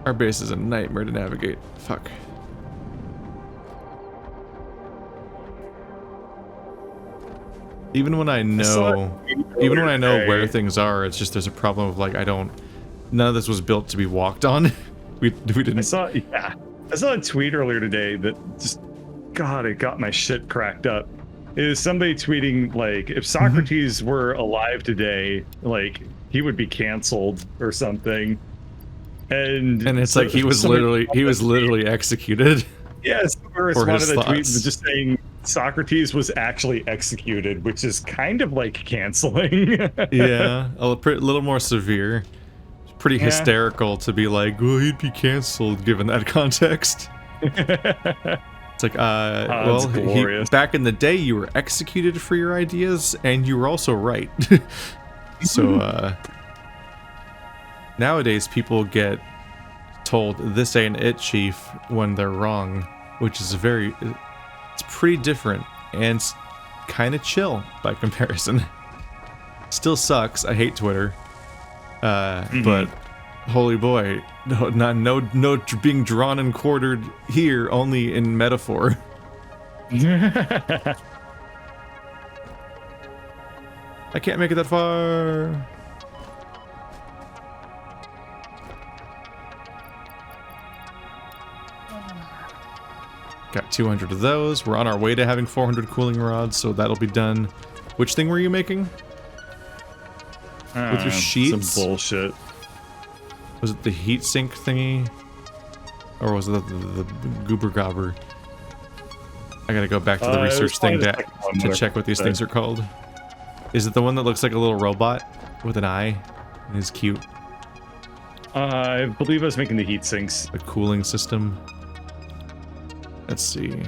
Our base is a nightmare to navigate. Fuck. Even when I know where things are, it's just there's a problem of like none of this was built to be walked on. we didn't. I saw a tweet earlier today that just, God, it got my shit cracked up. It was somebody tweeting like, if Socrates were alive today, like he would be canceled or something. And it's like he was literally executed. Yes, one of the tweets was just saying Socrates was actually executed, which is kind of like canceling. Yeah, a little more severe. It's pretty hysterical to be like, well, he'd be canceled given that context. It's like, back in the day, you were executed for your ideas, and you were also right. So, nowadays, people get told, this ain't it, chief, when they're wrong, which is it's pretty different, and kind of chill by comparison. Still sucks, I hate Twitter, but holy boy, no being drawn and quartered here, only in metaphor. I can't make it that far. Got 200 of those. We're on our way to having 400 cooling rods, so that'll be done. Which thing were you making? With your sheets? Some bullshit. Was it the heat sink thingy? Or was it the goober gobber? I gotta go back to the research thing to check what these things are called. Is it the one that looks like a little robot with an eye? And is cute. I believe I was making the heat sinks. The cooling system. Let's see.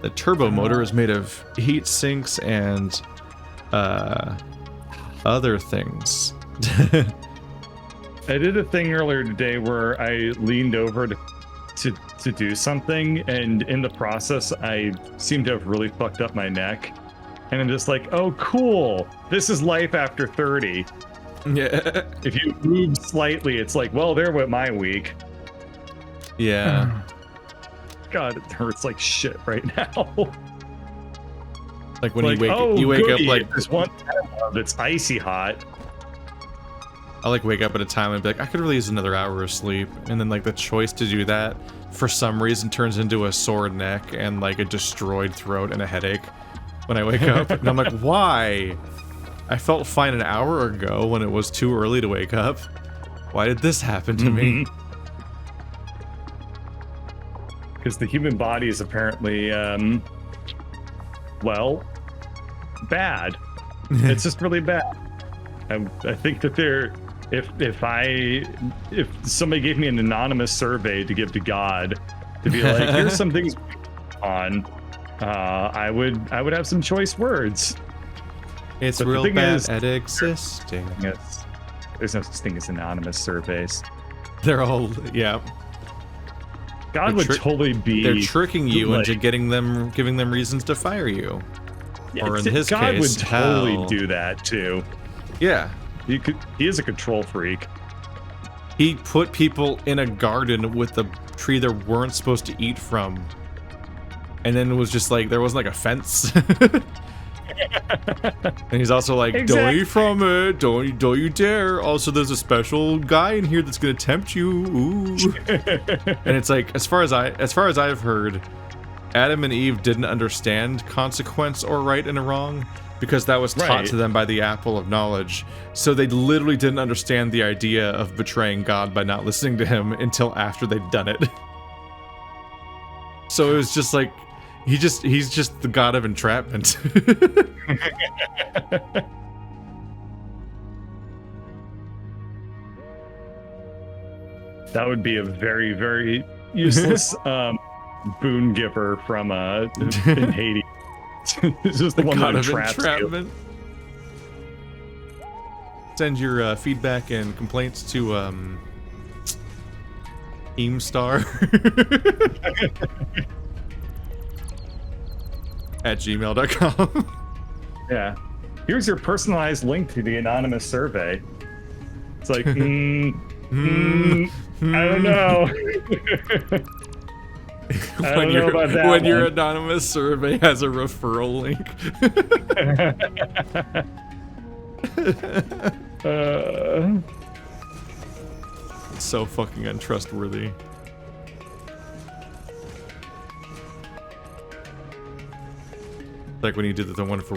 The turbo motor is made of heat sinks and other things. I did a thing earlier today where I leaned over to do something, and in the process, I seem to have really fucked up my neck. And I'm just like, oh, cool. This is life after 30. Yeah. If you move slightly, it's like, well, there went my week. Yeah. God, it hurts like shit right now. Like when you wake up like there's one that's icy hot. I like wake up at a time and be like, I could really use another hour of sleep, and then like the choice to do that for some reason turns into a sore neck and like a destroyed throat and a headache when I wake up. And I'm like, why? I felt fine an hour ago when it was too early to wake up. Why did this happen to me? Because the human body is apparently, well, bad. It's just really bad. I think that if somebody gave me an anonymous survey to give to God, to be like, here's some things on, I would have some choice words. It's real bad at existing. There's no such thing as anonymous surveys. They're all, yeah. God would totally be. They're tricking you into giving them reasons to fire you. Yeah, or in his God case, would totally do that too. Yeah. He is a control freak. He put people in a garden with a tree they weren't supposed to eat from. And then it was just like, there wasn't like a fence. And he's also like, don't eat from it, don't you dare. Also, there's a special guy in here that's gonna tempt you. Ooh. And it's like, as far as I've heard, Adam and Eve didn't understand consequence or right and wrong because that was taught to them by the apple of knowledge. So they literally didn't understand the idea of betraying God by not listening to him until after they'd done it. So it was just like, he's just the god of entrapment. That would be a very, very useless boon giver from in Haiti. It's just the one that entraps you. Send your feedback and complaints to Eamstar at gmail.com. Yeah. Here's your personalized link to the anonymous survey. It's like, I don't know. I don't know about that when your one. anonymous survey has a referral link. It's so fucking untrustworthy. Like when you did the one for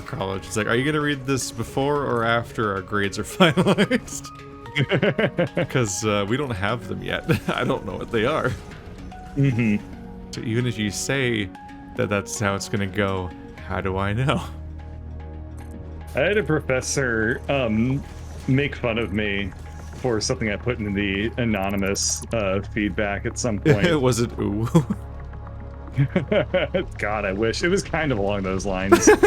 college. It's like, are you gonna read this before or after our grades are finalized? Because we don't have them yet. I don't know what they are. Mm-hmm. So even if you say that that's how it's gonna go, how do I know? I had a professor make fun of me for something I put in the anonymous feedback at some point. Was it ooh? God, I wish. It was kind of along those lines. In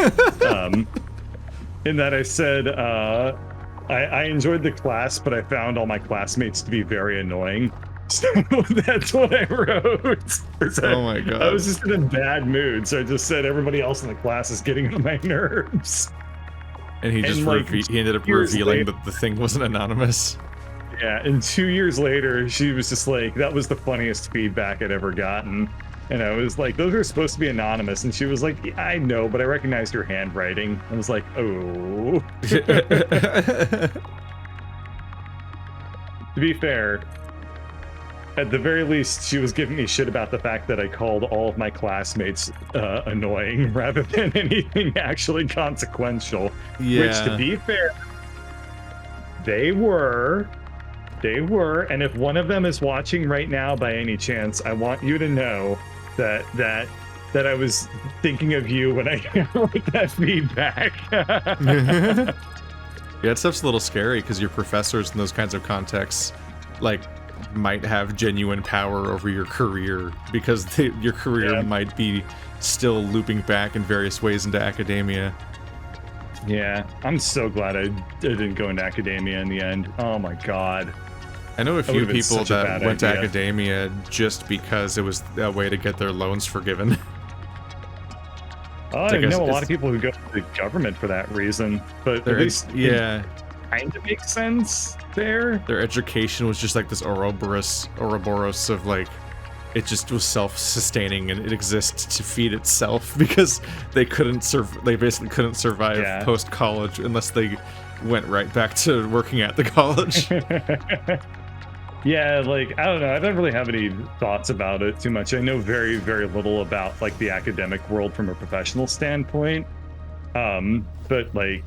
that I said, I enjoyed the class, but I found all my classmates to be very annoying. So that's what I wrote. Oh my god. I was just in a bad mood, so I just said everybody else in the class is getting on my nerves. And he just he ended up revealing that the thing wasn't anonymous. Yeah, and 2 years later, she was just like, that was the funniest feedback I'd ever gotten. And I was like, those are supposed to be anonymous. And she was like, yeah, I know, but I recognized your handwriting. I was like, oh. To be fair, at the very least, she was giving me shit about the fact that I called all of my classmates annoying rather than anything actually consequential. Yeah. Which, to be fair, they were. And if one of them is watching right now by any chance, I want you to know that I was thinking of you when I wrote that feedback. Yeah, that stuff's a little scary because your professors in those kinds of contexts, like, might have genuine power over your career because your career might be still looping back in various ways into academia. Yeah, I'm so glad I didn't go into academia in the end. Oh my god. I know a few people that went to idea. academia just because it was a way to get their loans forgiven. Oh, I know a lot of people who go to the government for that reason, but at least kind of makes sense there. Their education was just like this Ouroboros of like, it just was self-sustaining and it exists to feed itself because they basically couldn't survive post-college unless they went right back to working at the college. Yeah, like, I don't know. I don't really have any thoughts about it too much. I know very, very little about, like, the academic world from a professional standpoint. But, like,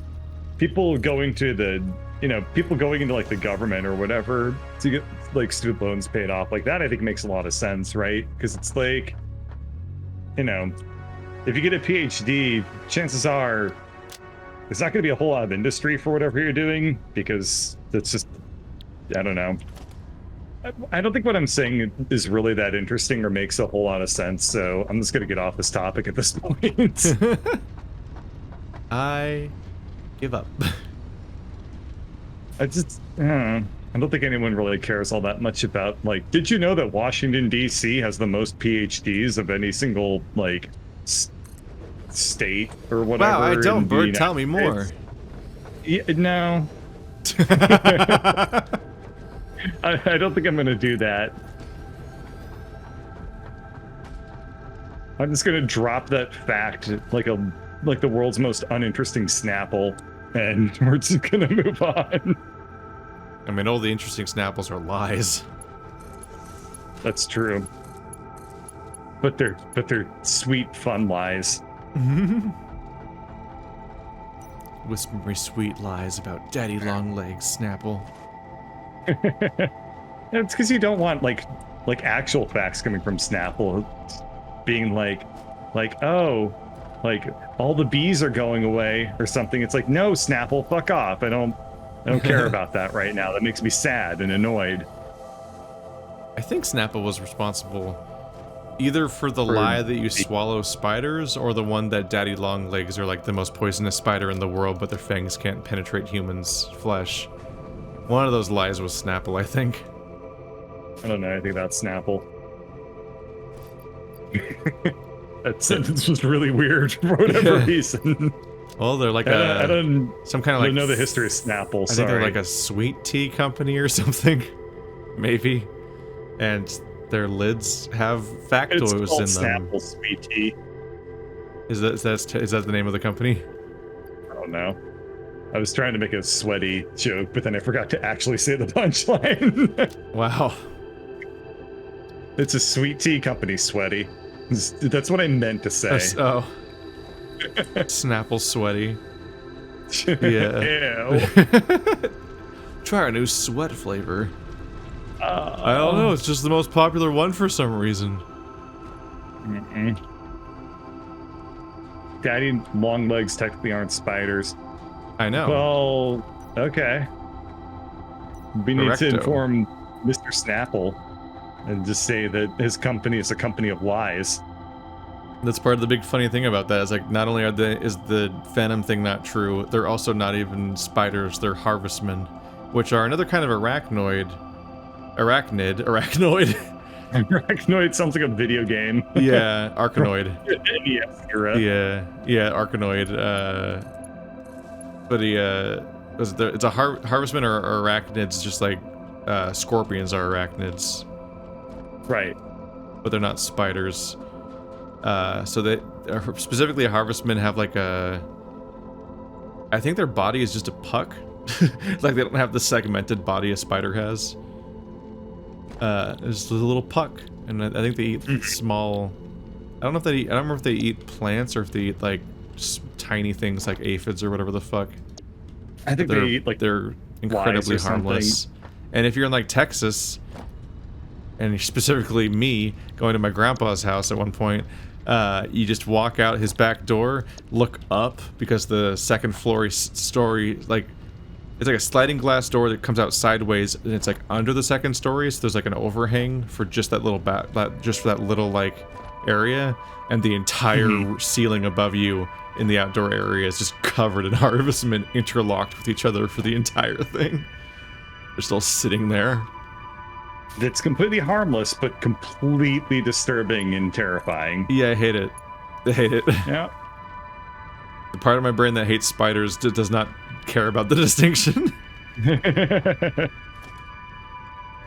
people going into, like, the government or whatever to get, like, student loans paid off, like, that I think makes a lot of sense, right? Because it's like, you know, if you get a PhD, chances are there's not going to be a whole lot of industry for whatever you're doing because it's just, I don't know. I don't think what I'm saying is really that interesting or makes a whole lot of sense, so I'm just going to get off this topic at this point. I give up. I don't think anyone really cares all that much about, like, did you know that Washington, D.C. has the most PhDs of any single, like, state or whatever? Wow, I don't, Bird. Tell me more. Yeah, no. I don't think I'm going to do that. I'm just going to drop that fact like the world's most uninteresting Snapple, and we're just going to move on. I mean, all the interesting Snapples are lies. That's true. But they're sweet, fun lies. Whispery sweet lies about Daddy Longlegs, Snapple. It's because you don't want like actual facts coming from Snapple being like oh, like all the bees are going away or something. It's like, no, Snapple, fuck off. I don't care about that right now. That makes me sad and annoyed. I think Snapple was responsible either for the lie that you swallow spiders or the one that Daddy Longlegs are like the most poisonous spider in the world, but their fangs can't penetrate humans' flesh. One of those lies was Snapple, I think. I don't know anything about Snapple. That sentence was really weird for whatever reason. Well, they're like I don't some kind of like know the history of Snapple. I think they're like a sweet tea company or something. Maybe. And their lids have It's factoids called in them. Snapple Sweet Tea. Is that the name of the company? I don't know. I was trying to make a sweaty joke, but then I forgot to actually say the punchline. Wow. It's a sweet tea company, sweaty. That's what I meant to say. Oh. Snapple sweaty. Yeah. Ew. Try our new sweat flavor. I don't know, it's just the most popular one for some reason. Daddy long legs technically aren't spiders. I know. Well, okay. We need to Correcto. inform Mr. Snapple and just say that his company is a company of lies. That's part of the big funny thing about that is like not only is the Venom thing not true, they're also not even spiders, they're harvestmen, which are another kind of arachnid. Arachnoid sounds like a video game. Yeah, Arkanoid. NES era. Yeah, Arkanoid. But it's a harvestman or arachnids, just like scorpions are arachnids. Right. But they're not spiders. So they specifically harvestmen have like I think their body is just a puck. Like they don't have the segmented body a spider has. It's a little puck, and I think they eat small. I don't remember if they eat plants or if they eat like just tiny things like aphids or whatever the fuck. I think they eat like they're incredibly harmless. And if you're in like Texas, and specifically me going to my grandpa's house at one point, you just walk out his back door, look up because the second story like. It's like a sliding glass door that comes out sideways, and it's like under the second story, so there's like an overhang for just that little just for that little like area, and the entire ceiling above you in the outdoor area is just covered in harvestmen interlocked with each other for the entire thing. They're still sitting there. It's completely harmless, but completely disturbing and terrifying. Yeah, I hate it. I hate it. Yeah. The part of my brain that hates spiders does not care about the distinction.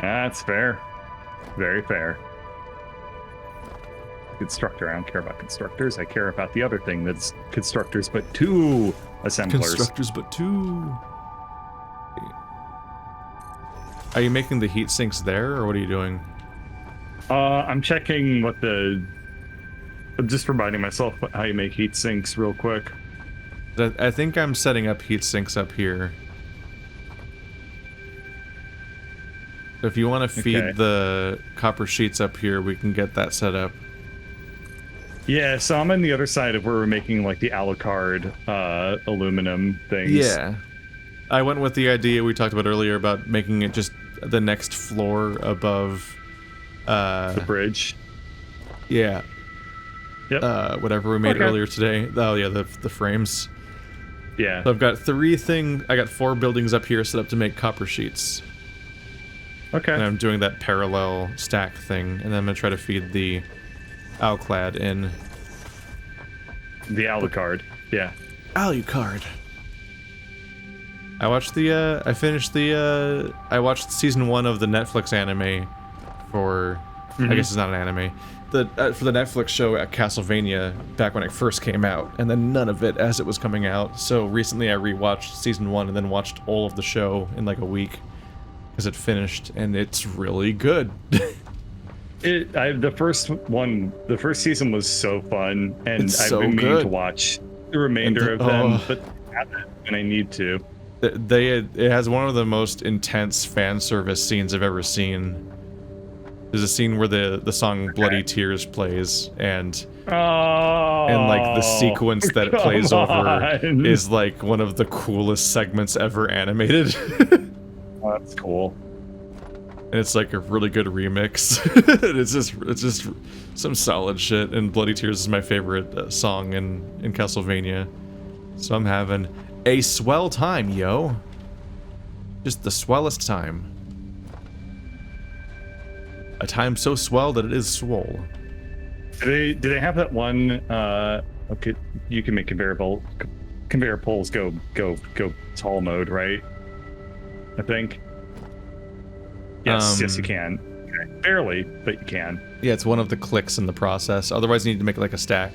That's fair. Very fair. Constructor. I don't care about constructors. I care about the other thing that's constructors, but two assemblers. Constructors, but two. Are you making the heat sinks there, or what are you doing? I'm checking what I'm just reminding myself how you make heat sinks real quick. I think I'm setting up heat sinks up here. So if you want to feed the copper sheets up here, we can get that set up. Yeah, so I'm on the other side of where we're making like the Alucard aluminum things. Yeah. I went with the idea we talked about earlier about making it just the next floor above the bridge. Yeah. Yep. Whatever we made earlier today. Oh yeah, the frames. Yeah. So I've got I got 4 buildings up here set up to make copper sheets. Okay. And I'm doing that parallel stack thing, and then I'm gonna try to feed the Alclad in. The Alucard. Yeah. Alucard. I watched I watched season 1 of the Netflix anime for, I guess it's not an anime, for the Netflix show at Castlevania back when it first came out, and then none of it as it was coming out. So recently I rewatched season 1 and then watched all of the show in like a week because it finished, and it's really good. The first season was so fun, and It's I've so been meaning good. to watch the remainder of them, but I haven't, and I need to. It has one of the most intense fan service scenes I've ever seen. There's a scene where the song Bloody Tears plays, and like the sequence that it plays over is like one of the coolest segments ever animated. Oh, that's cool. And it's like a really good remix. it's just some solid shit, and Bloody Tears is my favorite song in Castlevania. So I'm having a swell time, yo. Just the swellest time. A time so swell that it is swole. Do they have that one? Okay, you can make conveyor poles go tall mode, right? I think. Yes, yes, you can. Okay. Barely, but you can. Yeah, it's one of the clicks in the process. Otherwise, you need to make it like a stack.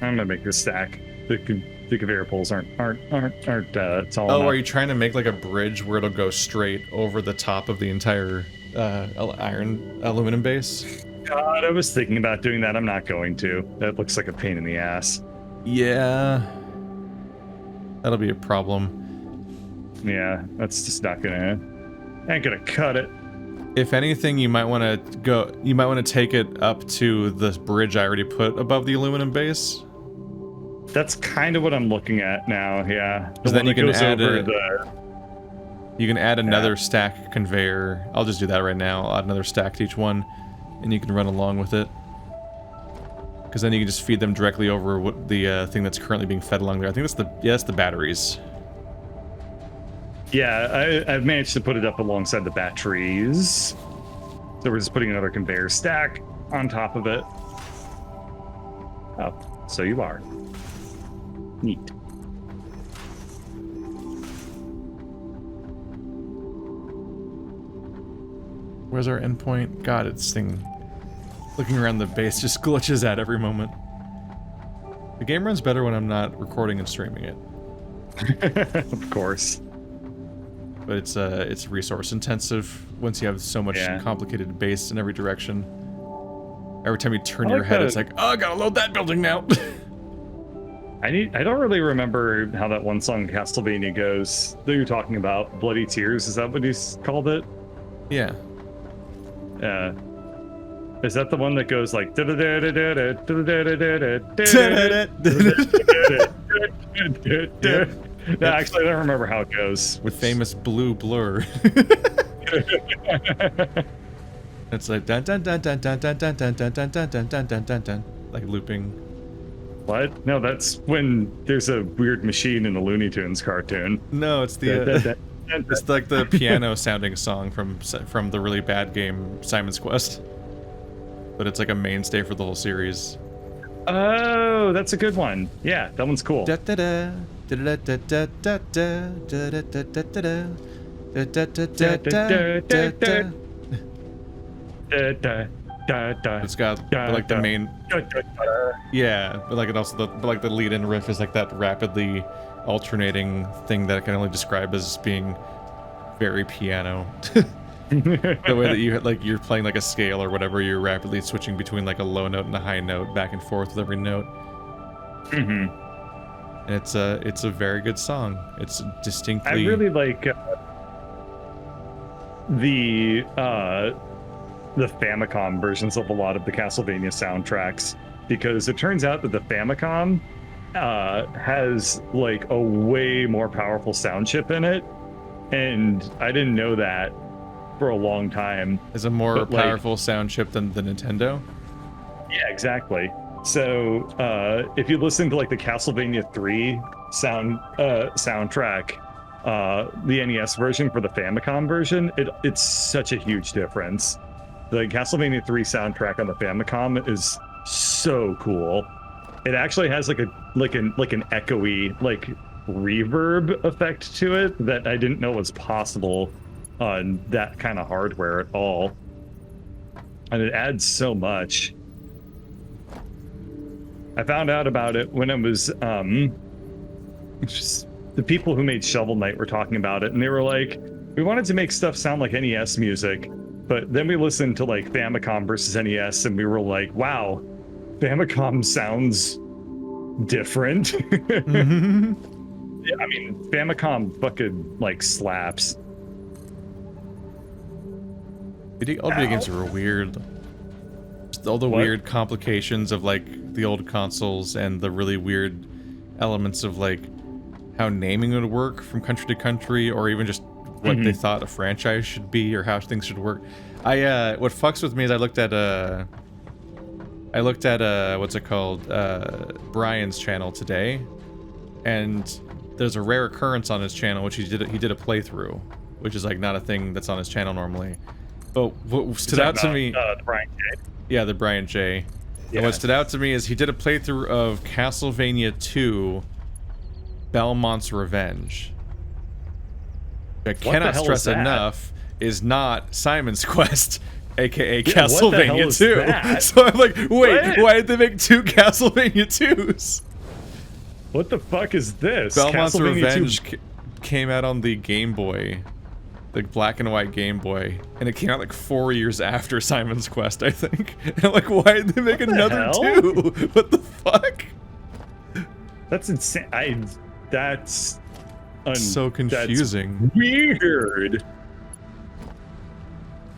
I'm gonna make this stack. The conveyor poles aren't tall Oh, enough. are you trying to make like a bridge where it'll go straight over the top of the entire aluminum base? God, I was thinking about doing that. I'm not going to. That looks like a pain in the ass. Yeah. That'll be a problem. Yeah, that's just not gonna... ain't gonna cut it. If anything, you might want to take it up to the bridge I already put above the aluminum base. That's kind of what I'm looking at now, yeah. Because then you can add you can add another Yeah. stack conveyor. I'll just do that right now. I'll add another stack to each one, and you can run along with it. Because then you can just feed them directly over what the thing that's currently being fed along there. I think that's the batteries. Yeah, I've managed to put it up alongside the batteries. So we're just putting another conveyor stack on top of it. Oh, so you are. Neat. Where's our endpoint? God, it's thing looking around the base just glitches at every moment. The game runs better when I'm not recording and streaming it. Of course. But it's resource intensive once you have so much complicated base in every direction. Every time you turn your head, it's like, oh, I gotta load that building now. I don't really remember how that one song Castlevania goes that you're talking about. Bloody Tears, is that what he's called it? Yeah. Is that the one that goes like No, actually I don't remember how it goes. With famous blue blur. It's like dun dun dun dun dun dun dun dun dun dun dun dun dun dun dun dun, like looping. What? No, that's when there's a weird machine in the Looney Tunes cartoon. No, it's the it's like the piano sounding song from the really bad game Simon's Quest. But it's like a mainstay for the whole series. Oh, that's a good one. Yeah, that one's cool. It's got like the main, yeah, but like it also the lead-in riff is like that rapidly alternating thing that I can only describe as being very piano. The way that you're playing like a scale or whatever, you're rapidly switching between like a low note and a high note back and forth with every note. And it's a very good song. It's distinctly. I really like the Famicom versions of a lot of the Castlevania soundtracks, because it turns out that the Famicom has like a way more powerful sound chip in it, and I didn't know that for a long time. Is a more powerful sound chip than the Nintendo? Yeah, exactly. So if you listen to like the Castlevania 3 soundtrack, the NES version for the Famicom version, it's such a huge difference. The Castlevania 3 soundtrack on the Famicom is so cool. It actually has like an echoey like reverb effect to it that I didn't know was possible on that kind of hardware at all. And it adds so much. I found out about it when it was just the people who made Shovel Knight were talking about it, and they were like, we wanted to make stuff sound like NES music, but then we listened to like Famicom versus NES, and we were like, wow, Famicom sounds different. Yeah, I mean, Famicom fucking like slaps. All video games are weird. Just all the weird complications of like the old consoles and the really weird elements of like how naming would work from country to country, or even just what they thought a franchise should be or how things should work. What fucks with me is I looked at what's it called, Brian's channel today, and there's a rare occurrence on his channel which he did a playthrough, which is like not a thing that's on his channel normally. But what stood out to me, the Brian J. Yeah, the Brian J. Yeah. And what stood out to me is he did a playthrough of Castlevania 2 Belmont's Revenge. I cannot stress enough, is not Simon's Quest, aka Yeah, what the hell Castlevania is 2. that? So I'm like, wait, What? why did they make 2 Castlevania 2s? What the fuck is this? Belmont's Castlevania 2 Revenge came out on the Game Boy, the black and white Game Boy, and it came out like 4 years after Simon's Quest, I think. And I'm like, why did they make another hell? 2? What the fuck? That's insane. That's So confusing. That's weird.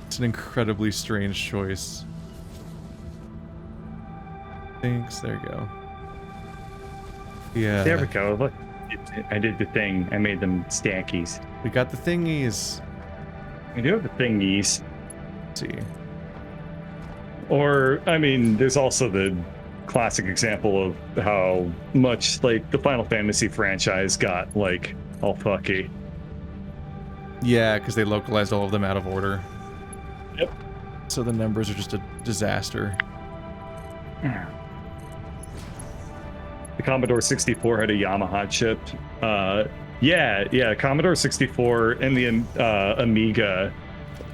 It's an incredibly strange choice. Thanks. There you go. Yeah. There we go. Look, I did the thing. I made them stankies. We got the thingies. I do have the thingies. Let's see. Or, I mean, there's also the classic example of how much, like, the Final Fantasy franchise got, like, all fucky. Yeah, because they localized all of them out of order. Yep. So the numbers are just a disaster. The Commodore 64 had a Yamaha chip. Yeah, Commodore 64 and the Amiga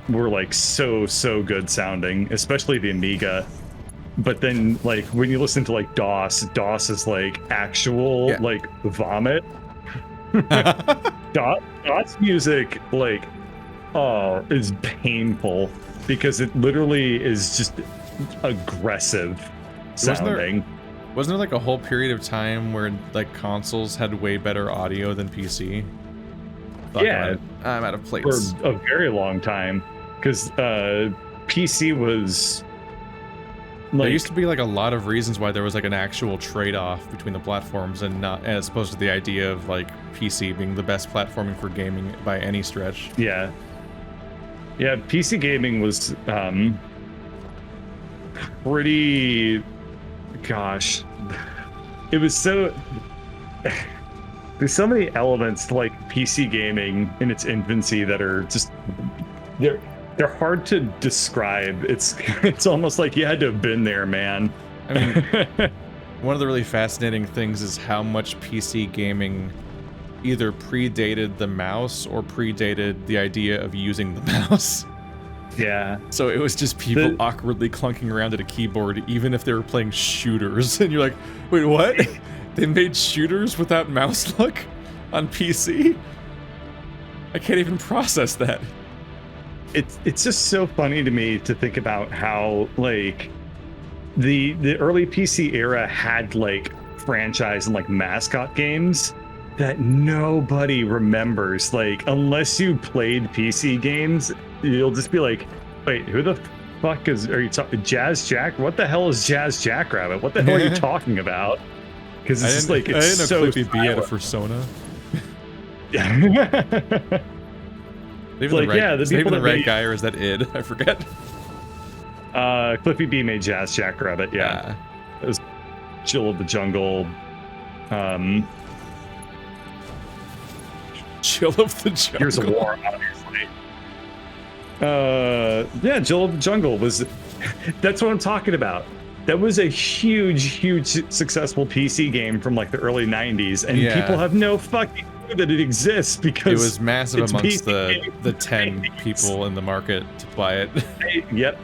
were like so good sounding, especially the Amiga. But then, like, when you listen to like DOS is like actual like vomit. DOS music, like, is painful because it literally is just aggressive sounding. Wasn't there like a whole period of time where like consoles had way better audio than PC? Fuck, Yeah, I'm out of plates. for a very long time, because PC was like, There used to be like a lot of reasons why there was like an actual trade-off between the platforms, and not as opposed to the idea of like PC being the best platforming for gaming by any stretch. yeah, PC gaming was pretty, gosh, it was so, there's so many elements to like PC gaming in its infancy that are just, they're hard to describe. It's almost like you had to have been there, man. I mean, one of the really fascinating things is how much PC gaming either predated the mouse or predated the idea of using the mouse. Yeah. So it was just people awkwardly clunking around at a keyboard, even if they were playing shooters. And you're like, wait, what? They made shooters without mouse look on PC? I can't even process that. It's just so funny to me to think about how, like, the early PC era had like franchise and like mascot games that nobody remembers. Like, unless you played PC games, you'll just be like, wait, who the fuck are you talking? Jazz Jack? What the hell is Jazz Jackrabbit? What the hell are you talking about? Because it's just like, it's I didn't know so Clippy B had a persona. Even like, the right, yeah, the is that people even the that right made- guy, or is that id? I forget. Cliffy B made Jazz Jackrabbit, yeah. It was Jill of the Jungle. Chill of the Jungle. Here's a War, obviously. Yeah, Jill of the Jungle was. That's what I'm talking about. That was a huge successful PC game from like the early 90s, and people have no fucking clue that it exists because it was massive it's amongst PC the 10 people in the market to buy it. Yep.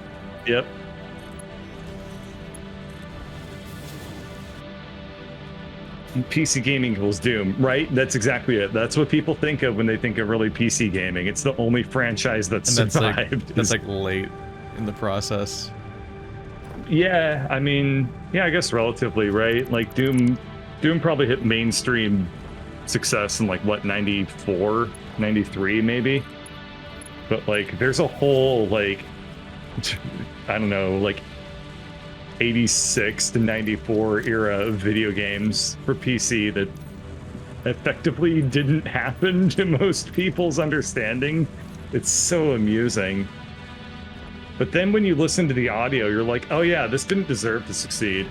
PC gaming equals Doom, right? That's exactly it. That's what people think of when they think of really PC gaming. It's the only franchise that's survived. That's like late in the process. Yeah, I mean, yeah, I guess relatively, right? Like Doom probably hit mainstream success in like what, 94, 93 maybe? But like there's a whole like I don't know, like 86 to 94 era of video games for PC that effectively didn't happen to most people's understanding. It's so amusing. But then when you listen to the audio, you're like, oh yeah, this didn't deserve to succeed.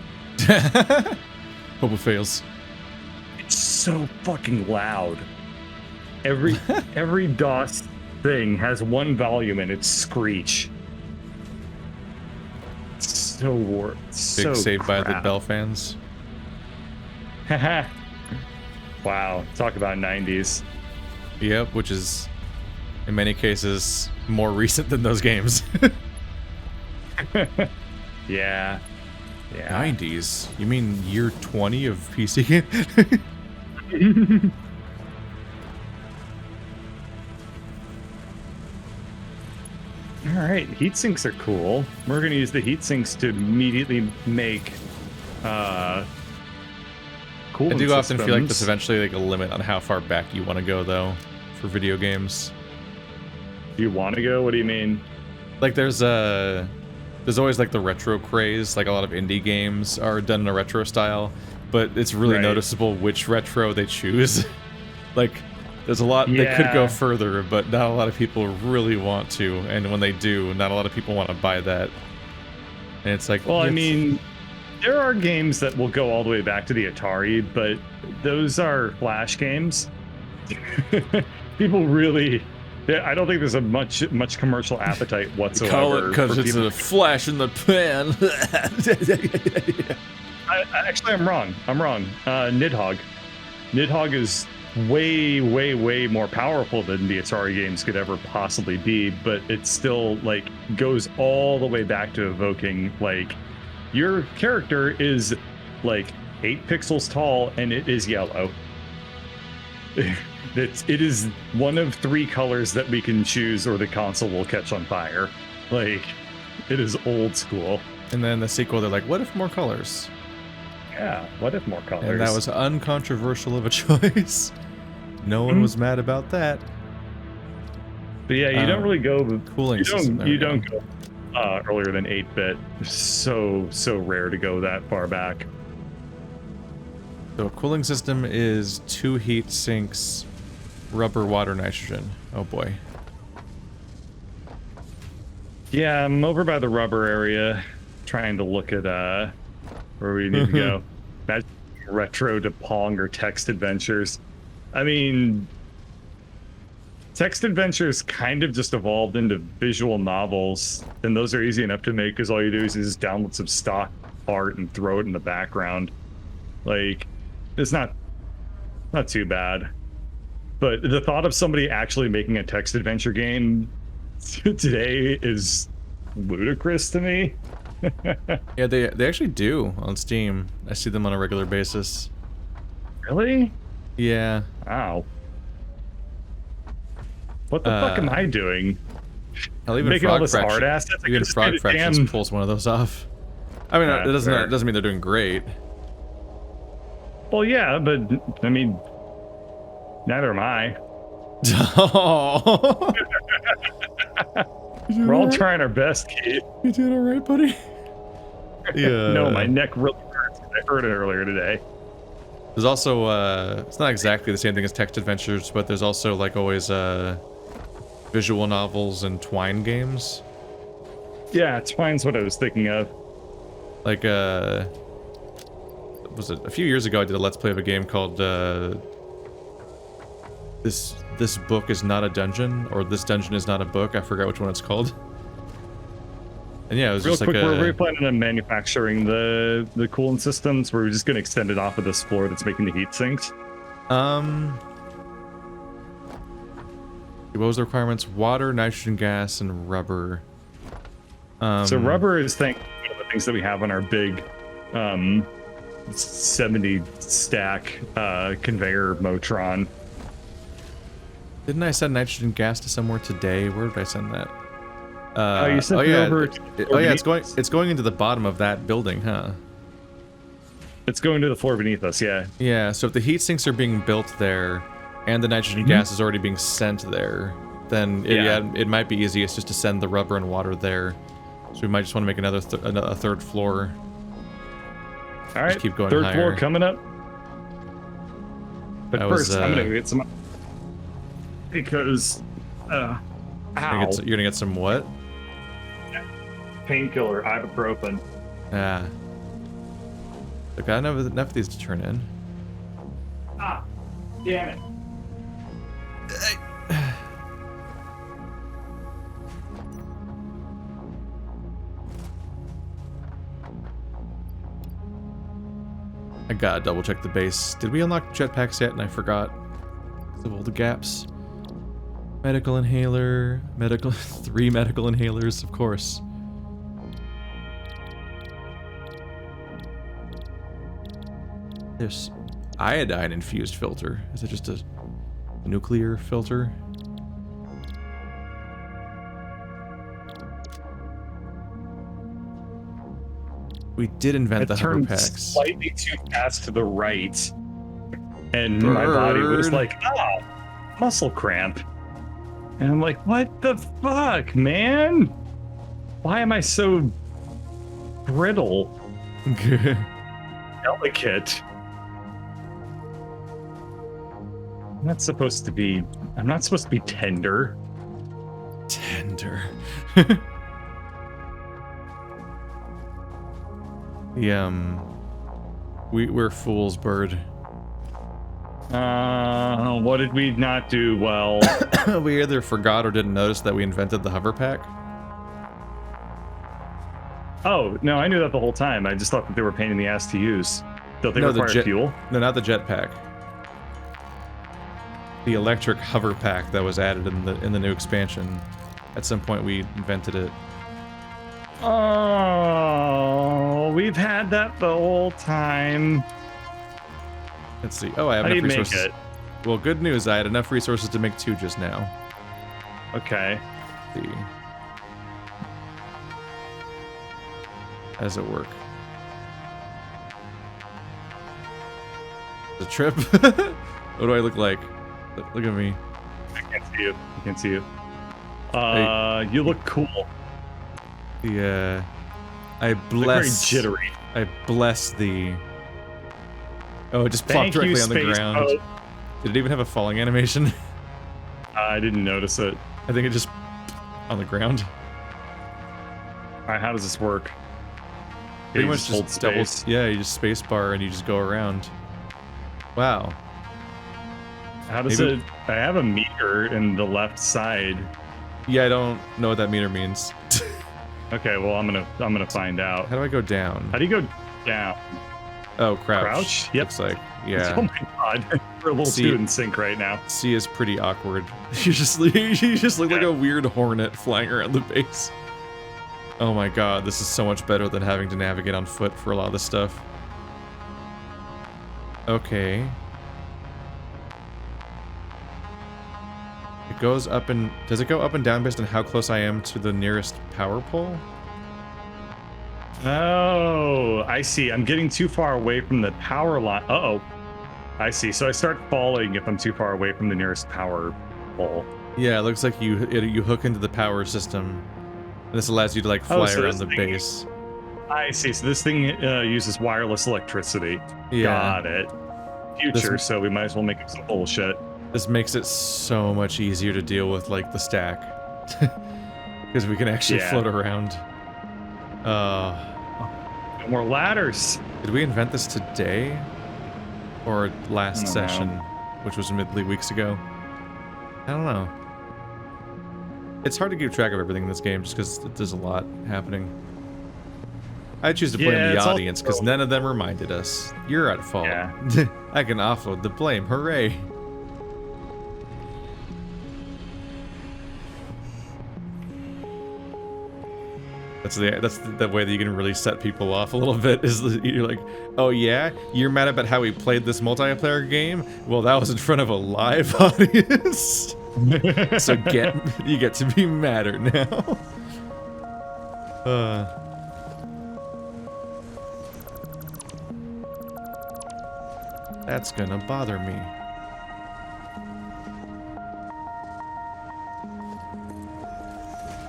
Hope it fails. It's so fucking loud. Every DOS thing has one volume and it's screech. It's so warped. Big Saved by the Bell fans. Wow, talk about 90s. Yep, which is In many cases, more recent than those games. Yeah. 90s? You mean year 20 of PC game? All right, heat sinks are cool. We're going to use the heat sinks to immediately make coolant I do often feel like systems. there's eventually like a limit on how far back you want to go, though, for video games. Do you want to go? What do you mean? Like there's always like the retro craze. Like a lot of indie games are done in a retro style, but it's really Right. noticeable which retro they choose. Like there's a lot they could go Yeah. further, but not a lot of people really want to. And when they do, not a lot of people want to buy that. And it's like, Well, I it's- mean, there are games that will go all the way back to the Atari, but those are Flash games. People really, I don't think there's a much commercial appetite whatsoever. call it because for it's people- a flash in the pan. Actually, I'm wrong. Nidhogg. Nidhogg is way more powerful than the Atari games could ever possibly be, but it still like goes all the way back to evoking like your character is like 8 pixels tall and it is yellow. It is one of 3 colors that we can choose or the console will catch on fire. Like, it is old school. And then the sequel, they're like, what if more colors? Yeah, what if more colors? And that was uncontroversial of a choice. No one was mad about that. But yeah, you don't really go Cooling system. there you we go. don't go earlier than 8-bit. So rare to go that far back. So a cooling system is 2 heat sinks, rubber, water, nitrogen. Oh boy. Yeah, I'm over by the rubber area, trying to look at where we need to go. Imagine retro to Pong or Text Adventures. I mean, Text Adventures kind of just evolved into visual novels, and those are easy enough to make because all you do is just download some stock art and throw it in the background. Like, it's not too bad. But the thought of somebody actually making a text adventure game today is ludicrous to me. Yeah, they actually do on Steam. I see them on a regular basis. Really? Yeah. Wow. What the fuck am I doing? Hell, even Making all Frog this Fraction, art assets? I even could've just Frog made a Fractions damn- pulls one of those off. I mean, Yeah, it doesn't fair. doesn't mean they're doing great. Well, yeah, but I mean, neither am I. Oh. We're all trying our best, Keith. You doing all right, buddy? Yeah. No, my neck really hurts. I heard it earlier today. There's also it's not exactly the same thing as text adventures, but there's also like always visual novels and twine games. Yeah, Twine's what I was thinking of. Like was it a few years ago I did a let's play of a game called this book is not a dungeon, or this dungeon is not a book. I forgot which one it's called. And yeah, it was Real just quick, like we're planning on manufacturing the coolant systems. We're just going to extend it off of this floor that's making the heat sinks. what was the requirements? Water, nitrogen gas, and rubber. So rubber is one of the things that we have on our big 70 stack conveyor Motron. Didn't I send nitrogen gas to somewhere today? Where did I send that? You sent it over to Oh yeah, it's going into the bottom of that building, huh? It's going to the floor beneath us, yeah. Yeah, so if the heat sinks are being built there, and the nitrogen gas is already being sent there, then it might be easiest just to send the rubber and water there. So we might just want to make another a third floor. All right, keep going third higher. floor coming up. But That first, was, I'm gonna get some because ow, You're gonna get some what? painkiller, ibuprofen. Ah. Look, I have enough of these to turn in. Ah, damn it. I gotta double check the base. Did we unlock jetpacks yet? And I forgot. Because of all the gaps. Medical inhaler, 3 medical inhalers, of course. There's iodine infused filter. Is it just a nuclear filter? We did invent the hover packs. Slightly too fast to the right, and my body was like, muscle cramp. And I'm like, what the fuck, man? Why am I so brittle? Delicate. I'm not supposed to be tender. Tender. We're fools, bird. What did we not do well? We either forgot or didn't notice that we invented the hover pack. Oh, no, I knew that the whole time. I just thought that they were a pain in the ass to use. Don't they require fuel? No, not the jetpack. The electric hover pack that was added in the new expansion. At some point we invented it. Oh, we've had that the whole time. Let's see. Oh, I have enough resources. Well, good news. I had enough resources to make 2 just now. Okay. Let's see. How does it work? The trip? What do I look like? Look at me. I can't see you. I can't see you. You look cool. Yeah. I bless. Very jittery. I bless thee. Oh, it just plopped directly on the ground. Boat. Did it even have a falling animation? I didn't notice it. I think it just on the ground. All right, how does this work? Pretty much just double. Yeah, you just space bar and you just go around. Wow. How does it? I have a meter in the left side. Yeah, I don't know what that meter means. Okay, well I'm gonna find out. How do I go down? How do you go down? Oh, crouch. Crouch? Yep. Looks like, yeah. Oh my god, we're a little too in sync right now. C is pretty awkward. You just look like a weird hornet flying around the base. Oh my god, this is so much better than having to navigate on foot for a lot of this stuff. Okay. It goes up and... Does it go up and down based on how close I am to the nearest power pole? Oh, I see. I'm getting too far away from the power line. Uh-oh. I see. So I start falling if I'm too far away from the nearest power pole. Yeah, it looks like you hook into the power system. And this allows you to, like, fly around the base. I see. So this thing uses wireless electricity. Yeah. Got it. Future, so we might as well make it some bullshit. This makes it so much easier to deal with, like, the stack. Because we can actually float around. No more ladders. Did we invent this today? Or last session, which was admittedly weeks ago? I don't know. It's hard to keep track of everything in this game just because there's a lot happening. I choose to blame the audience because none of them reminded us. You're at fault. Yeah. I can offload the blame. Hooray. That's the way that you can really set people off a little bit, is you're like, oh yeah, you're mad about how we played this multiplayer game? Well, that was in front of a live audience. So you get to be madder now. That's gonna bother me.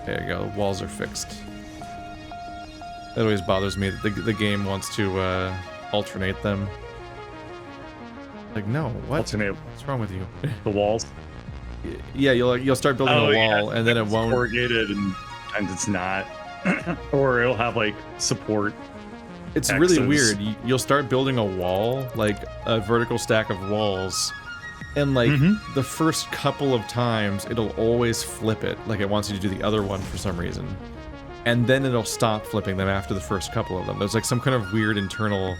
There you go, the walls are fixed. That always bothers me that the game wants to alternate them. Like, no, what? Alternate. What's wrong with you? The walls? Yeah, you'll start building a wall and then it won't. Corrugated and sometimes it's not. Or it'll have like support. It's really weird. You'll start building a wall, like a vertical stack of walls, and like the first couple of times it'll always flip it, like it wants you to do the other one for some reason. And then it'll stop flipping them after the first couple of them. There's like some kind of weird internal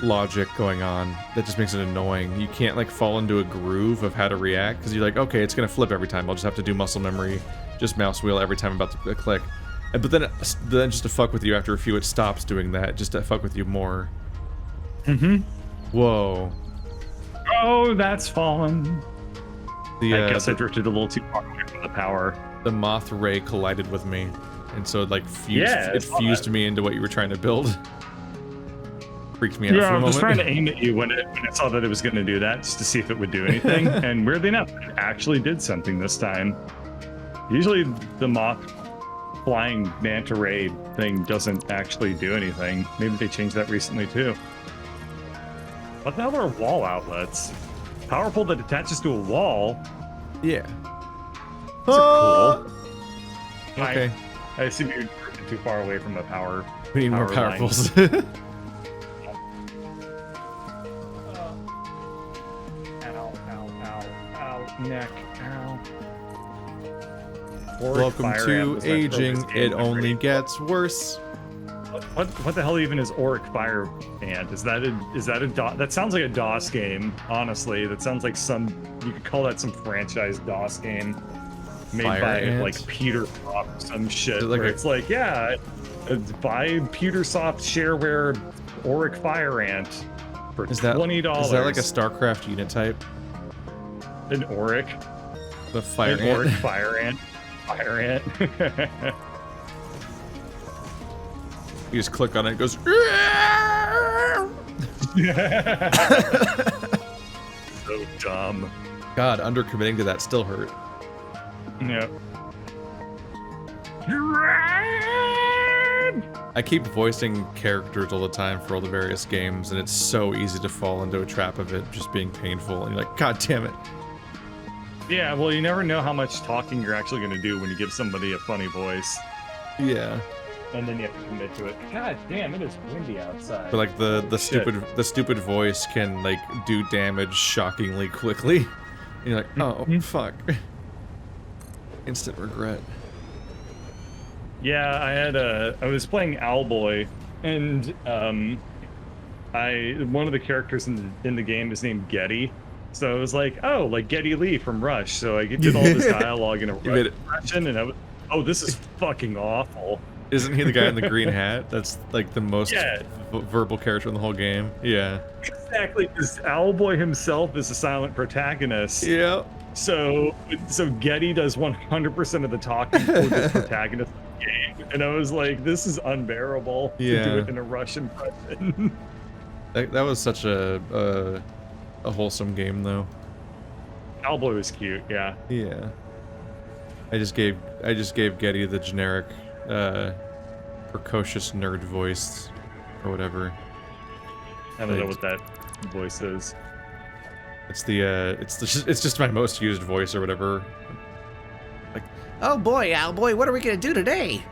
logic going on that just makes it annoying. You can't like fall into a groove of how to react because you're like, okay, it's gonna flip every time. I'll just have to do muscle memory, just mouse wheel every time I'm about to click. But then just to fuck with you after a few, it stops doing that, just to fuck with you more. Whoa. Oh, that's fallen. I guess I The drifted a little too far away from the power. moth ray collided with me, and so it like fused, Yeah, it fused me into what you were trying to build. Freaked me out Yeah, for a I was moment. trying to aim at you when it saw that it was going to do that, just to see if it would do anything. And weirdly enough, it actually did something this time. Usually the moth flying manta ray thing doesn't actually do anything. Maybe they changed that recently too. What the hell are wall outlets? Power pole that attaches to a wall? Yeah. Those are cool. Okay. I assume you're too far away from the power. We need more power power lines. poles. Ow, neck, ow. Welcome to aging. It only gets worse. What the hell even is Auric Fire Ant? Is that a DOS? That sounds like a DOS game, honestly. That sounds like you could call that some franchise DOS game made Fire by Ant? like Petersoft or some shit. Like where a- it's like, yeah, buy Petersoft shareware Auric Fire Ant for $20. Is that like a StarCraft unit type? An Auric? The Fire An Ant? Auric Fire Ant? Fire Ant? You just click on it, it goes. So dumb. God, undercommitting to that still hurt. Yeah. I keep voicing characters all the time for all the various games, and it's so easy to fall into a trap of it just being painful. And you're like, God damn it. Yeah, well, you never know how much talking you're actually going to do when you give somebody a funny voice. Yeah. And then you have to commit to it. God damn, it is windy outside. But like the Shit. stupid voice can like do damage shockingly quickly. And you're like, oh fuck. Instant regret. Yeah, I was playing Owlboy, and one of the characters in the game is named Getty. So I was like, oh, like Geddy Lee from Rush. So I did all this dialogue in a You made it. Russian, and I was, oh, this is fucking awful. Isn't he the guy in the green hat? That's like the most Yeah. verbal character in the whole game. Yeah. Exactly, because Owlboy himself is a silent protagonist. Yeah. So Getty does 100% of the talking for the protagonist of the game, and I was like, this is unbearable to Yeah. do it in a Russian impression. That was such a wholesome game though. Owlboy was cute, yeah. Yeah. I just gave Getty the generic precocious nerd voice or whatever. I don't know what that voice is. It's it's just my most used voice or whatever. Like, Oh boy, Owlboy, what are we gonna do today?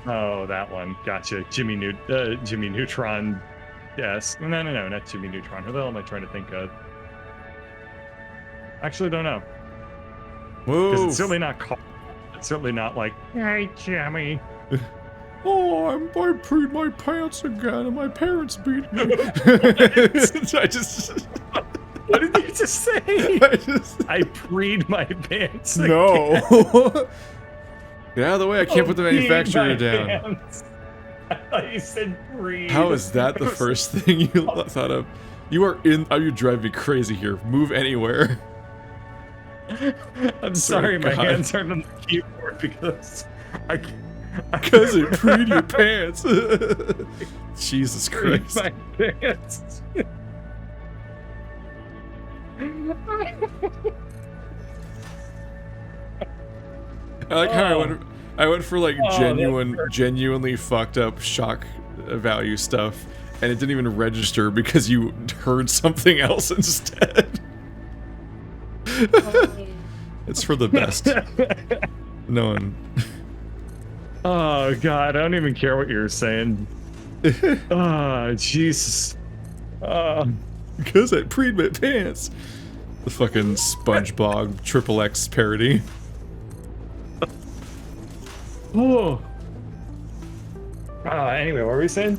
Oh, that one. Gotcha. Jimmy Neutron. Yes. No, not Jimmy Neutron. Who the hell am I trying to think of? Actually, don't know. Because whoa. it's certainly not called. It's certainly not like, hey, Jimmy. Oh, I peed my pants again, and my parents beat me. I just. What did you just say? I preed my pants. No. Get out of the way! I can't put the manufacturer down. Pants. I thought you said preed. How is that the first thing you thought of? You are in. Oh, you drive me crazy here. Move anywhere. I'm sorry, my God. hands aren't on the keyboard because I Because it preed your pants. Jesus preed Christ. my pants. I like how I went for like Oh, genuinely fucked up shock value stuff, and it didn't even register because you heard something else instead. It's for the best. No one. Oh god, I don't even care what you're saying. Oh Jesus. Because I preed my pants. The fucking SpongeBob XXX parody. Oh. Anyway, what were we saying?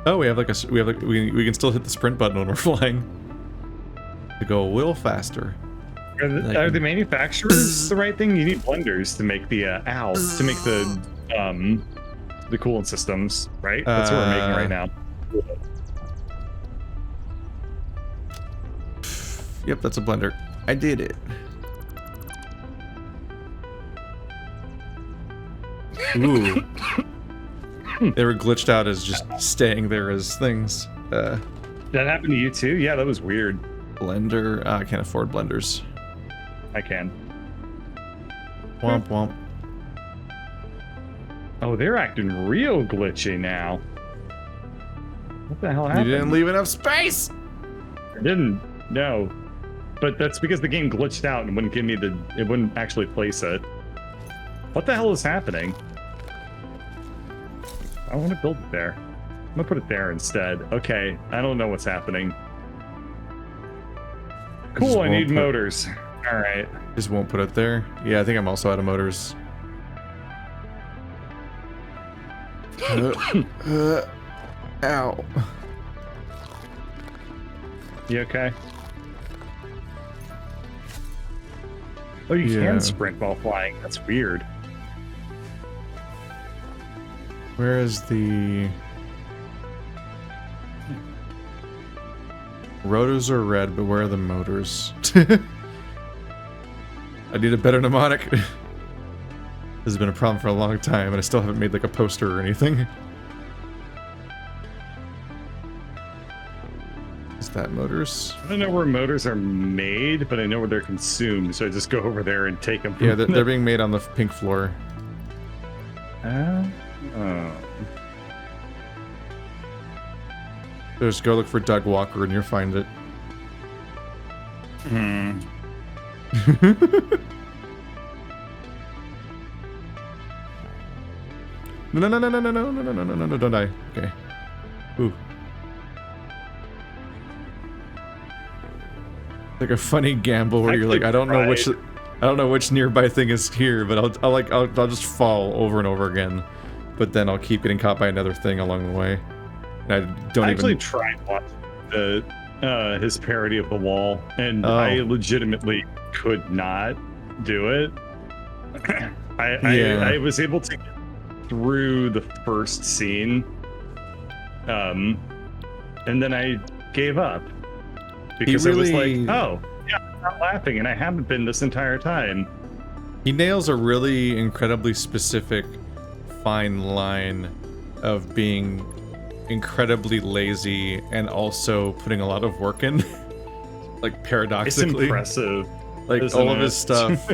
Oh, we have like we can still hit the sprint button when we're flying to go a little faster. Are the manufacturers the right thing? You need blenders to make the to make the coolant systems, right? That's what we're making right now. Yep, that's a blender. I did it. Ooh. They were glitched out as just staying there as things. That happened to you too? Yeah, that was weird. Blender. I can't afford blenders. I can. Womp womp. Oh, they're acting real glitchy now. What the hell happened? You didn't leave enough space! I didn't. No. But that's because the game glitched out and wouldn't give me it wouldn't actually place it. What the hell is happening? I want to build it there. I'm gonna put it there instead. Okay, I don't know what's happening. Cool, I need motors. Alright. Just won't put it there. Yeah, I think I'm also out of motors. Ow. You okay? Oh, you can sprint while flying. That's weird. Where is the... Rotors are red, but where are the motors? I need a better mnemonic. This has been a problem for a long time, and I still haven't made like a poster or anything. Is that motors? I don't know where motors are made, but I know where they're consumed, so I just go over there and take them. Yeah, they're being made on the pink floor. Oh. Just go look for Doug Walker and you'll find it. No, don't die. Okay. Ooh. Like a funny gamble where you're like, I don't know which nearby thing is here, but I'll just fall over and over again. But then I'll keep getting caught by another thing along the way. And I actually tried watching his parody of The Wall, and I legitimately could not do it. I was able to get through the first scene, and then I gave up because I was like, oh, yeah, I'm not laughing, and I haven't been this entire time. He nails a really incredibly specific fine line of being incredibly lazy and also putting a lot of work in. Like paradoxically. It's impressive. Like all of his stuff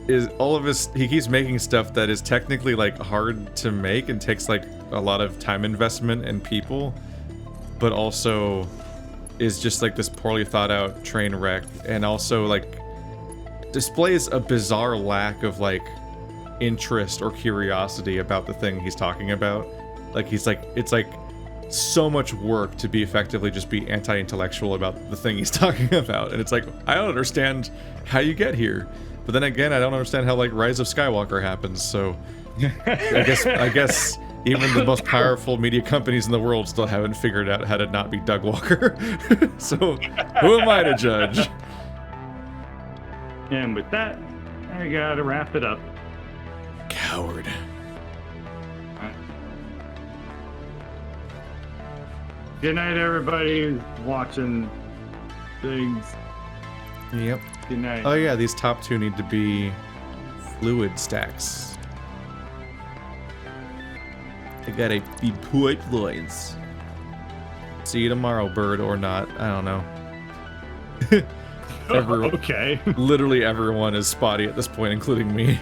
he keeps making stuff that is technically like hard to make and takes like a lot of time investment and people, but also is just like this poorly thought out train wreck, and also like displays a bizarre lack of like interest or curiosity about the thing he's talking about. Like he's like, it's like so much work to be effectively just be anti-intellectual about the thing he's talking about, and it's like, I don't understand how you get here, but then again I don't understand how like Rise of Skywalker happens, so I guess even the most powerful media companies in the world still haven't figured out how to not be Doug Walker. So who am I to judge? And with that, I gotta wrap it up. Coward. Good night, everybody who's watching things. Yep. Good night. Oh yeah, these top two need to be fluid stacks. They gotta be pipelines. See you tomorrow, bird, or not. I don't know. Okay. Literally everyone is spotty at this point, including me.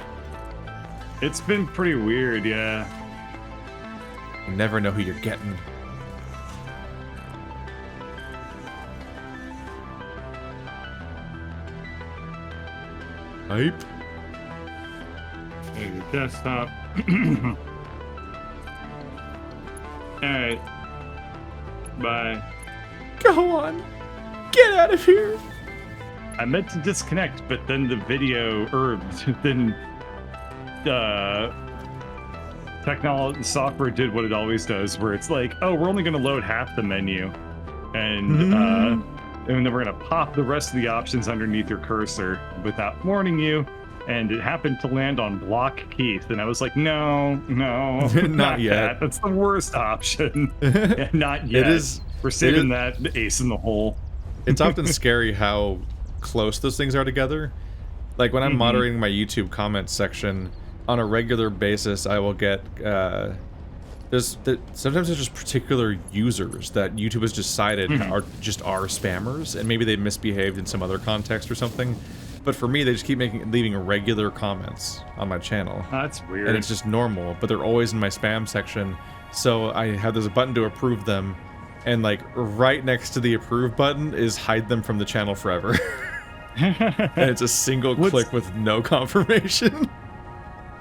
It's been pretty weird, yeah. You never know who you're getting. Hype. Hey, your desktop. Alright. Bye. Go on. Get out of here. I meant to disconnect, but then the video, then software did what it always does, where it's like, oh, we're only going to load half the menu, and then we're going to pop the rest of the options underneath your cursor without warning you. And it happened to land on block Keith, and I was like, no, not yet. That's the worst option. Yeah, not yet. We're saving that ace in the hole. It's often scary how close those things are together. Like when I'm moderating my YouTube comment section, on a regular basis, I will get sometimes there's just particular users that YouTube has decided are spammers, and maybe they misbehaved in some other context or something. But for me, they just keep leaving regular comments on my channel. That's weird. And it's just normal, but they're always in my spam section. So I have there's a button to approve them, and like right next to the approve button is hide them from the channel forever. And it's a single click with no confirmation.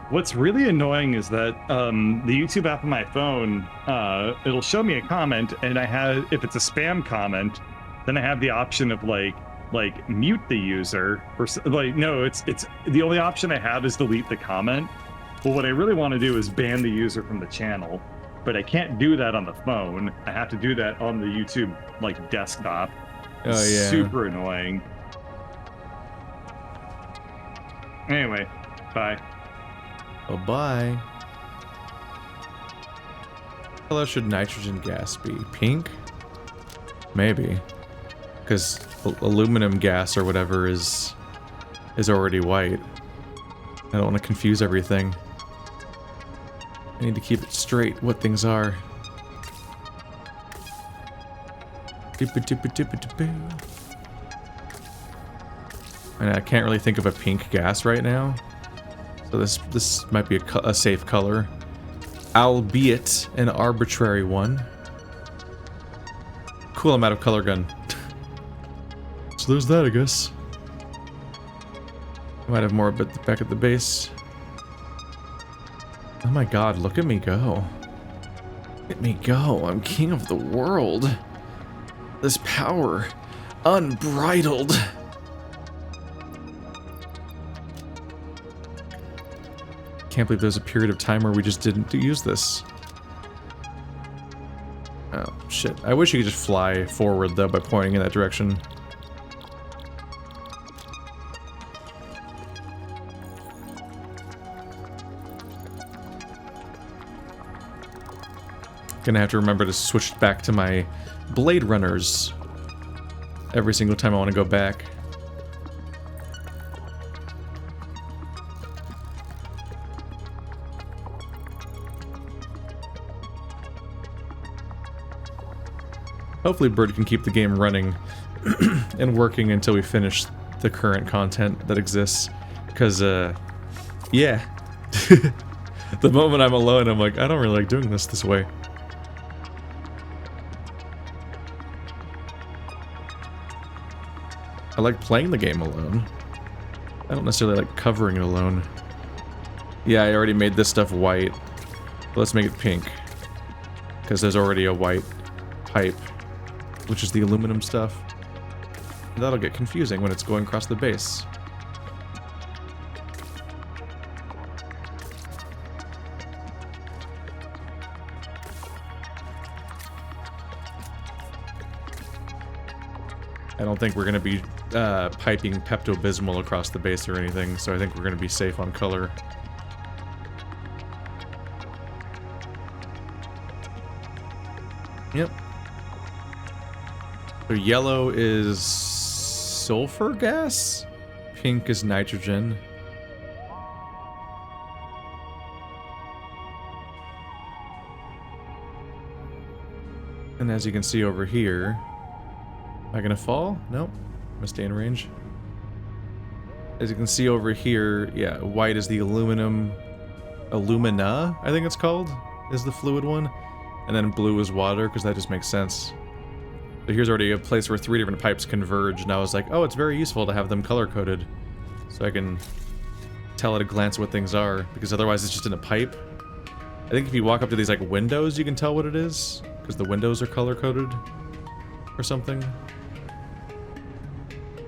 What's really annoying is that the YouTube app on my phone, it'll show me a comment, and if it's a spam comment, then I have the option of like mute the user, or like, no, it's the only option I have is delete the comment. But what I really want to do is ban the user from the channel, but I can't do that on the phone. I have to do that on the YouTube like desktop. Oh yeah, super annoying. Anyway, bye. Oh bye. What color should nitrogen gas be? Pink? Maybe. Because aluminum gas or whatever is already white. I don't want to confuse everything. I need to keep it straight what things are. And I can't really think of a pink gas right now, so this might be a safe color, albeit an arbitrary one. Cool, I'm out of color gun. So there's that, I guess. I might have more, but back at the base. Oh my god, look at me go. Look at me go. I'm king of the world. This power, unbridled. Can't believe there's a period of time where we just didn't use this. Oh, shit. I wish you could just fly forward, though, by pointing in that direction. Gonna have to remember to switch back to my Blade Runners every single time I want to go back. Hopefully Bird can keep the game running and working until we finish the current content that exists. Because, yeah. The moment I'm alone, I'm like, I don't really like doing this way. I like playing the game alone. I don't necessarily like covering it alone. Yeah, I already made this stuff white. Let's make it pink. Because there's already a white pipe, which is the aluminum stuff. And that'll get confusing when it's going across the base. I don't think we're going to be piping Pepto-Bismol across the base or anything, so I think we're going to be safe on color. Yep. So yellow is sulfur gas? Pink is nitrogen. And as you can see over here... Am I gonna fall? Nope. I'm gonna stay in range. As you can see over here, yeah, white is the aluminum... Alumina, I think it's called, is the fluid one. And then blue is water, because that just makes sense. So here's already a place where 3 different pipes converge, and I was like, oh, it's very useful to have them color-coded. So I can tell at a glance what things are, because otherwise it's just in a pipe. I think if you walk up to these, like, windows, you can tell what it is, because the windows are color-coded. Or something.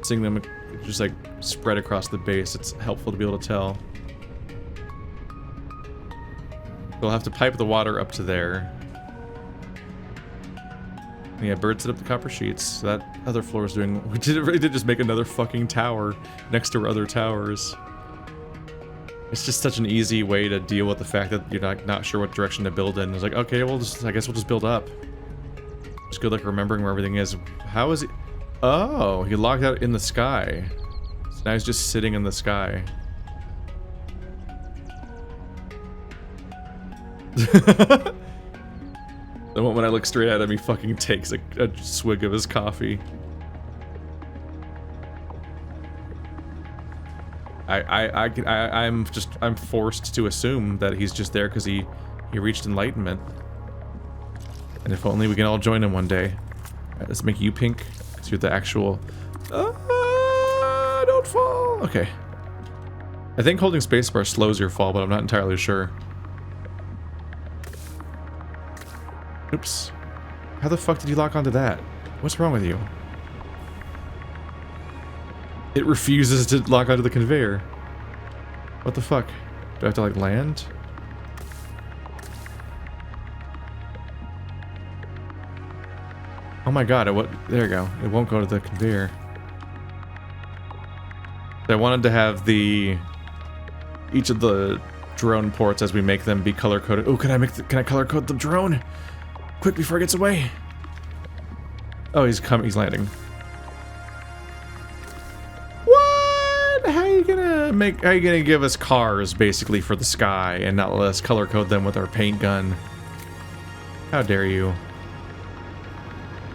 Seeing them just like spread across the base, it's helpful to be able to tell. We'll have to pipe the water up to there. Yeah, bird set up the copper sheets. So that other floor is doing... We really did just make another fucking tower next to our other towers. It's just such an easy way to deal with the fact that you're not sure what direction to build in. It's like, okay, well, I guess we'll just build up. Just good luck remembering where everything is. How is he... Oh, he logged out in the sky. So now he's just sitting in the sky. The moment I look straight at him, he fucking takes a swig of his coffee. I'm forced to assume that he's just there because he reached enlightenment. And if only we can all join him one day. Right, let's make you pink, because you're the actual... don't fall! Okay. I think holding spacebar slows your fall, but I'm not entirely sure. Oops. How the fuck did you lock onto that? What's wrong with you? It refuses to lock onto the conveyor. What the fuck? Do I have to, like, land? Oh my god, there you go. It won't go to the conveyor. I wanted to have each of the drone ports as we make them be color coded. Oh, can I color code the drone? Quick before it gets away. Oh, he's landing. What? How are you gonna give us cars basically for the sky and not let us color code them with our paint gun? How dare you?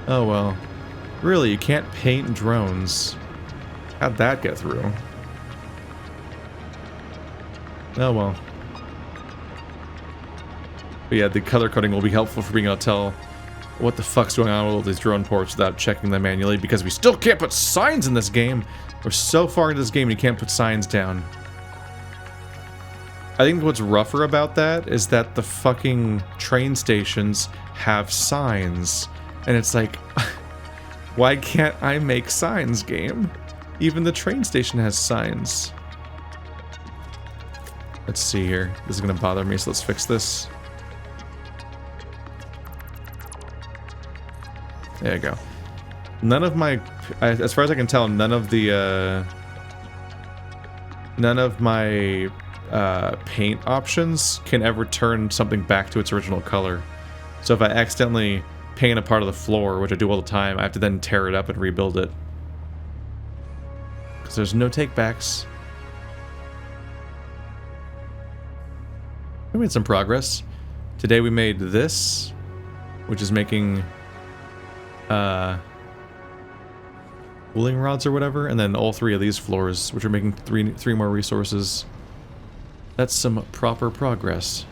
Oh well. Really, you can't paint drones. How'd that get through? Oh well. But yeah, the color coding will be helpful for being able to tell what the fuck's going on with all these drone ports without checking them manually, because we still can't put signs in this game. We're so far into this game and you can't put signs down. I think what's rougher about that is that the fucking train stations have signs. And it's like, why can't I make signs, game? Even the train station has signs. Let's see here. This is gonna bother me, so let's fix this. There you go. None of my, as far as I can tell, none of my paint options can ever turn something back to its original color. So if I accidentally paint a part of the floor, which I do all the time, I have to then tear it up and rebuild it. Because there's no takebacks. We made some progress. Today we made this, which is making cooling rods or whatever, and then all three of these floors, which are making three more resources. That's some proper progress.